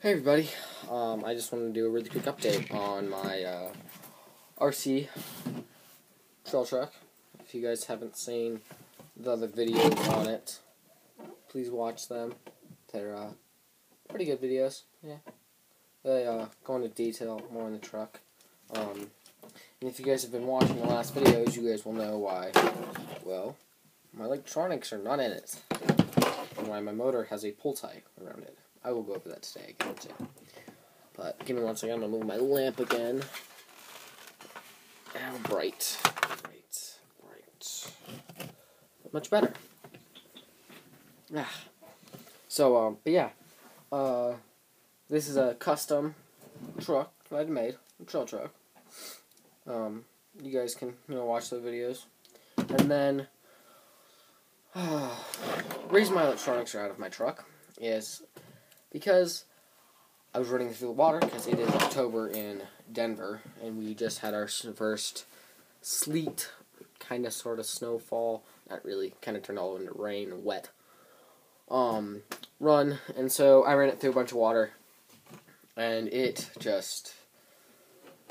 Hey everybody, I just wanted to do a really quick update on my RC trail truck. If you guys haven't seen the other videos on it, please watch them. They're pretty good videos, yeah. They go into detail more on the truck. And if you guys have been watching the last videos, you guys will know why, well, my electronics are not in it. And why my motor has a pull tie around it. I will go over that today again too. But give me one second, I'm going to move my lamp again. And bright. Much better. So, but yeah. This is a custom truck that I made. A trail truck. You guys can, watch the videos. And then, the reason my electronics are out of my truck is because I was running through the water because it is October in Denver, and we just had our first sleet, kind of sort of snowfall, not really, kind of turned all into rain and wet, run, and so I ran it through a bunch of water, and it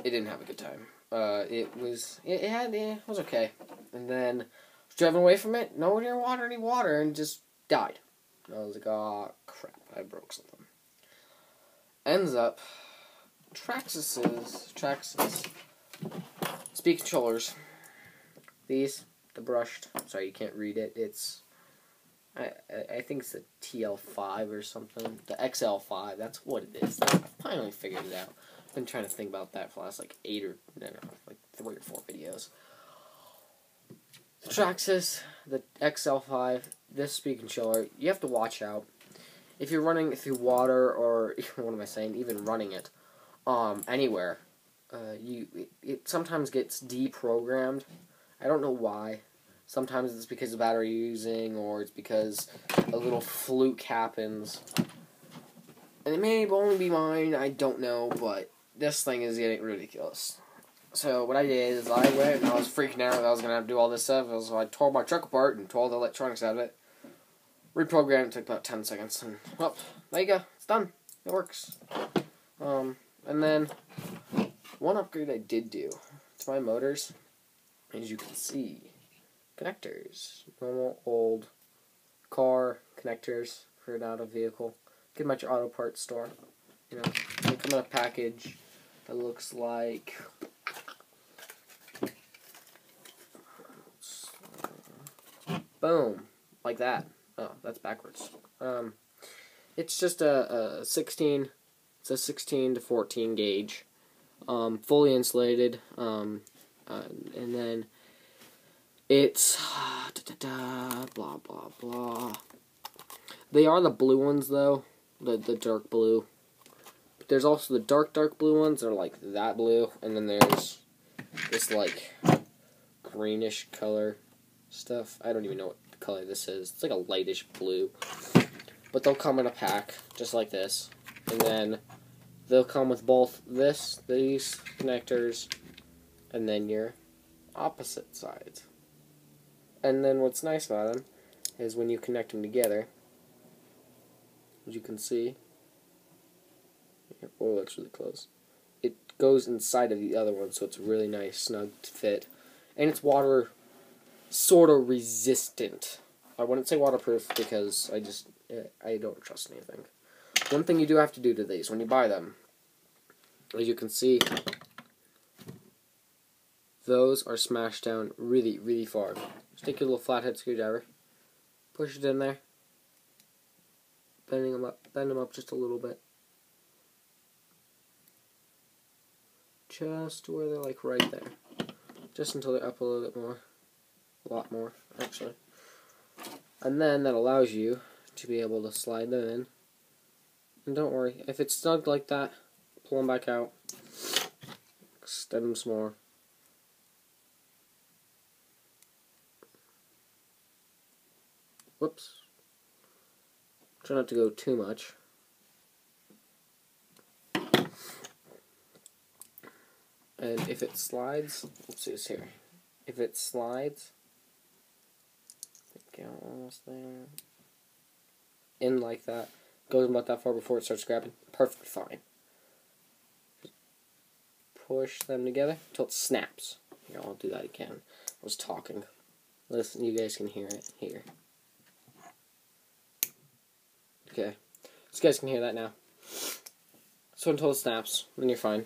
didn't have a good time. It was okay, and then I was driving away from it, no any water, and just died. I was like, oh crap, I broke something. Ends up, Traxxas speed controllers. These, the brushed, sorry you can't read it, it's, I think it's the TL5 or something, the XL5, that's what it is. I finally figured it out. I've been trying to think about that for the last, like, 3 or 4 videos. The Traxxas, the XL5, this speed controller, you have to watch out. If you're running through water, or, what am I saying, even running it, anywhere, it sometimes gets deprogrammed. I don't know why. Sometimes it's because of the battery you're using, or it's because a little fluke happens. And it may only be mine, I don't know, but this thing is getting ridiculous. So what I did is I went, and I was freaking out that I was going to have to do all this stuff, so I tore my truck apart and tore all the electronics out of it. Reprogrammed, it took about 10 seconds, and, well, there you go, it's done, it works. And then, one upgrade I did do to my motors, as you can see, connectors, normal old car connectors for an auto vehicle. Get them at your auto parts store, they come in a package that looks like, boom, like that. Oh, that's backwards. It's just a 16. It's a 16 to 14 gauge, fully insulated. And then it's blah blah blah. They are the blue ones though, the dark blue. But there's also the dark blue ones. They're like that blue, and then there's this like greenish color stuff. I don't even know what color this is. It's like a lightish blue, but they'll come in a pack just like this, and then they'll come with both these connectors, and then your opposite sides. And then what's nice about them is when you connect them together, as you can see, oh, it looks really close. It goes inside of the other one, so it's a really nice snug fit, and it's water sort of resistant. I wouldn't say waterproof because I don't trust anything. One thing you do have to do to these when you buy them, as you can see, those are smashed down really, really far. Just take your little flathead screwdriver, push it in there, bend them up just a little bit. Just where they're like right there. Just until they're up a little bit more. A lot more, actually. And then that allows you to be able to slide them in. And don't worry, if it's snug like that, pull them back out. Extend them some more. Whoops. Try not to go too much. And if it slides, let's see this here. If it slides, I think I'm almost there, in like that, goes about that far before it starts grabbing. Perfectly fine. Just push them together until it snaps. Here, I'll do that again. I was talking. Listen, you guys can hear it here. Okay, so you guys can hear that now. So until it snaps, then you're fine.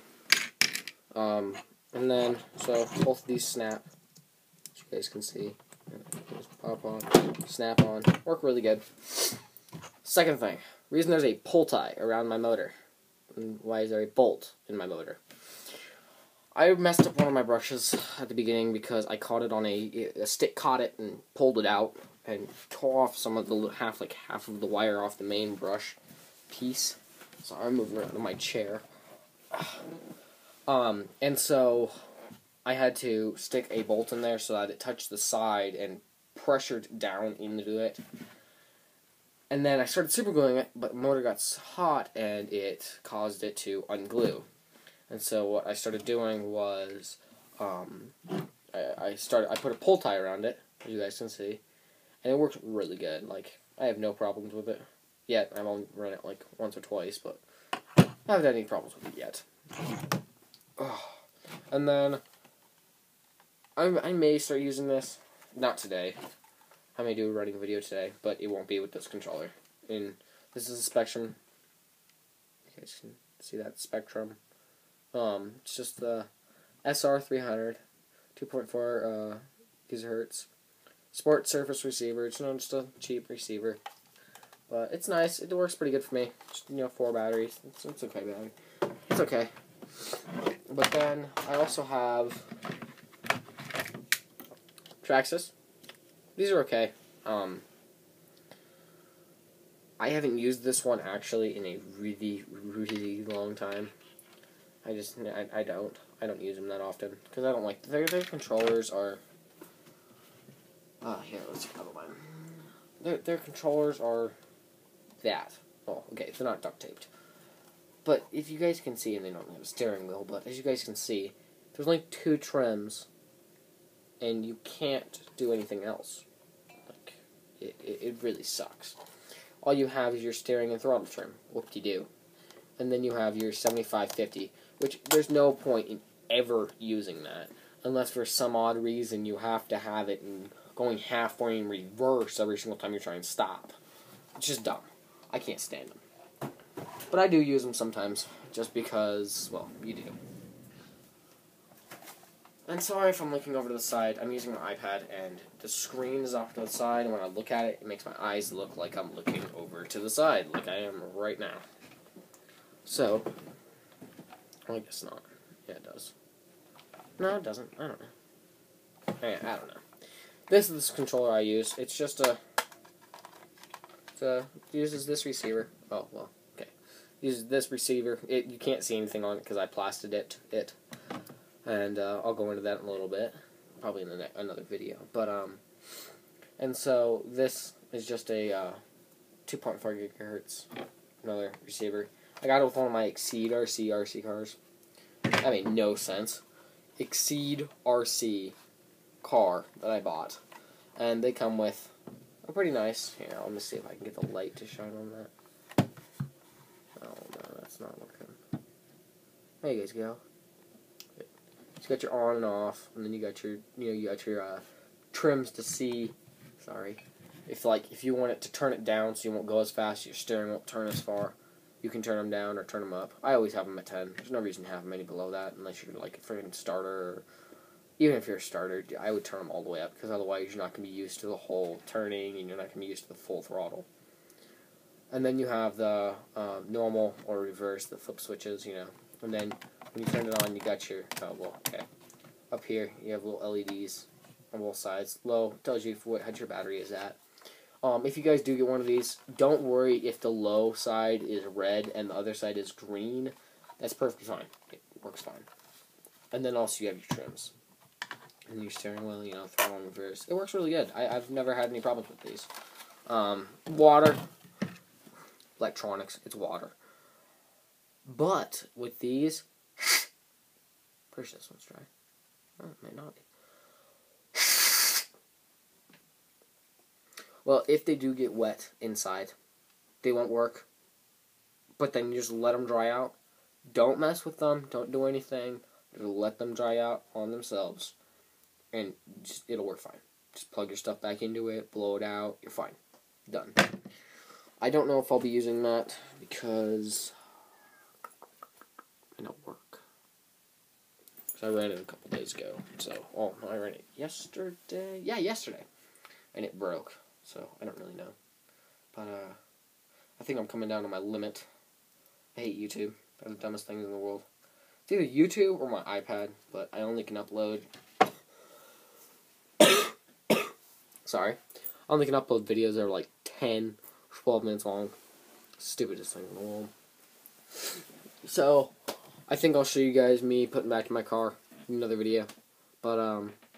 And then, so both of these snap, as you guys can see. Just pop on, snap on, work really good. Second thing, reason there's a pull tie around my motor. And why is there a bolt in my motor? I messed up one of my brushes at the beginning because I caught it on a stick caught it and pulled it out and tore off some of the half of the wire off the main brush piece. So I'm moving around in my chair. And so I had to stick a bolt in there so that it touched the side and pressured down into it. And then I started supergluing it, but the motor got hot and it caused it to unglue. And so what I started doing was, I put a pull tie around it, as you guys can see, and it worked really good. Like, I have no problems with it yet. I've only run it like once or twice, but I haven't had any problems with it yet. And then I may start using this, not today. I may do a running video today, but it won't be with this controller. And this is a Spectrum. You guys can see that Spectrum. It's just the SR300, 2.4 gigahertz sport surface receiver. It's not just a cheap receiver, but it's nice. It works pretty good for me. Just, 4 batteries. It's okay, battery. It's okay. But then I also have Traxxas. These are okay. I haven't used this one actually in a really, really long time. I don't use them that often because I don't like their controllers are. Here, let's see another one. Their controllers are that. Oh, okay, they're not duct taped. But if you guys can see, and they don't have a steering wheel, but as you guys can see, there's only 2 trims, and you can't do anything else. Like, it really sucks. All you have is your steering and throttle trim. Whoop-de-doo. And then you have your 7550, which there's no point in ever using that, unless for some odd reason you have to have it in going halfway in reverse every single time you're trying to stop. It's just dumb. I can't stand them. But I do use them sometimes, just because, well, you do. And sorry if I'm looking over to the side. I'm using my iPad, and the screen is off to the side, and when I look at it, it makes my eyes look like I'm looking over to the side, like I am right now. So, well, I guess not. Yeah, it does. No, it doesn't. I don't know. I don't know. This is the controller I use. It's just it uses this receiver. Oh, well, okay. Uses this receiver. You can't see anything on it because I plastered it. And I'll go into that in a little bit. Probably in another video. But, and so this is just a 2.4 gigahertz, another receiver. I got it with one of my Exceed RC cars. That made no sense. Exceed RC car that I bought. And they come with a pretty nice, here, let me see if I can get the light to shine on that. Oh no, that's not working. There you guys go. So you got your on and off, and then you got your trims to see. Sorry. If you want it to turn it down so you won't go as fast, your steering won't turn as far, you can turn them down or turn them up. I always have them at 10. There's no reason to have them any below that unless you're like a freaking starter. Or even if you're a starter, I would turn them all the way up because otherwise you're not going to be used to the whole turning and you're not going to be used to the full throttle. And then you have the normal or reverse, the flip switches, And then when you turn it on, you got your, up here you have little LEDs on both sides. Low tells you how your battery is at. If you guys do get one of these, don't worry if the low side is red and the other side is green. That's perfectly fine. It works fine. And then also you have your trims. And your steering wheel, throttle and reverse. It works really good. I've never had any problems with these. Water. Electronics. It's water. But with these, pretty sure this one's dry. Oh, it may not be. Well, if they do get wet inside, they won't work. but then you just let them dry out. Don't mess with them. Don't do anything. Just let them dry out on themselves, and it'll work fine. Just plug your stuff back into it, blow it out. You're fine. Done. I don't know if I'll be using that because I don't work. So I ran it a couple days ago. So, I ran it yesterday. Yeah, yesterday, and it broke. So I don't really know, but I think I'm coming down to my limit. I hate YouTube. They're the dumbest things in the world. It's either YouTube or my iPad, but I only can upload. Sorry. I only can upload videos that are like 10, 12 minutes long. Stupidest thing in the world. So, I think I'll show you guys me putting back in my car in another video. But,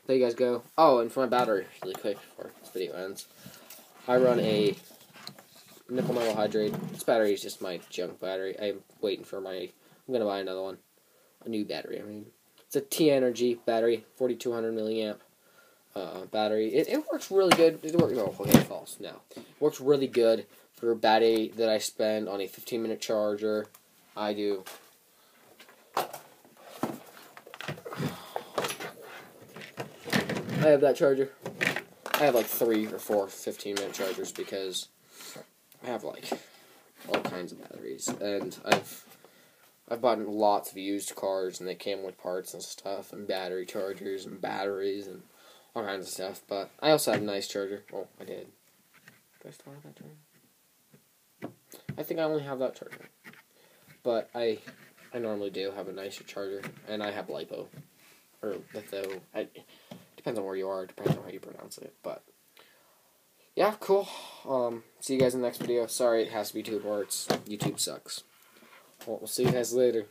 there you guys go. Oh, and for my battery, really quick before this video ends. I run a nickel metal hydrate. This battery is just my junk battery. I'm waiting for I'm going to buy another one. A new battery, I mean. It's a T-Energy battery, 4200 milliamp battery. It works really good. It works really good for a battery that I spend on a 15-minute charger. I do. I have that charger. I have like 3 or 4 15-minute chargers because I have like all kinds of batteries, and I've bought lots of used cars, and they came with parts and stuff, and battery chargers, and batteries, and all kinds of stuff, but I also have a nice charger. Well, I did. Do I still have that charger? I think I only have that charger. But I normally do have a nicer charger, and I have LiPo. Or litho. Depends on where you are, depends on how you pronounce it, but yeah, cool. See you guys in the next video. Sorry it has to be 2 parts. YouTube sucks. Well, we'll see you guys later.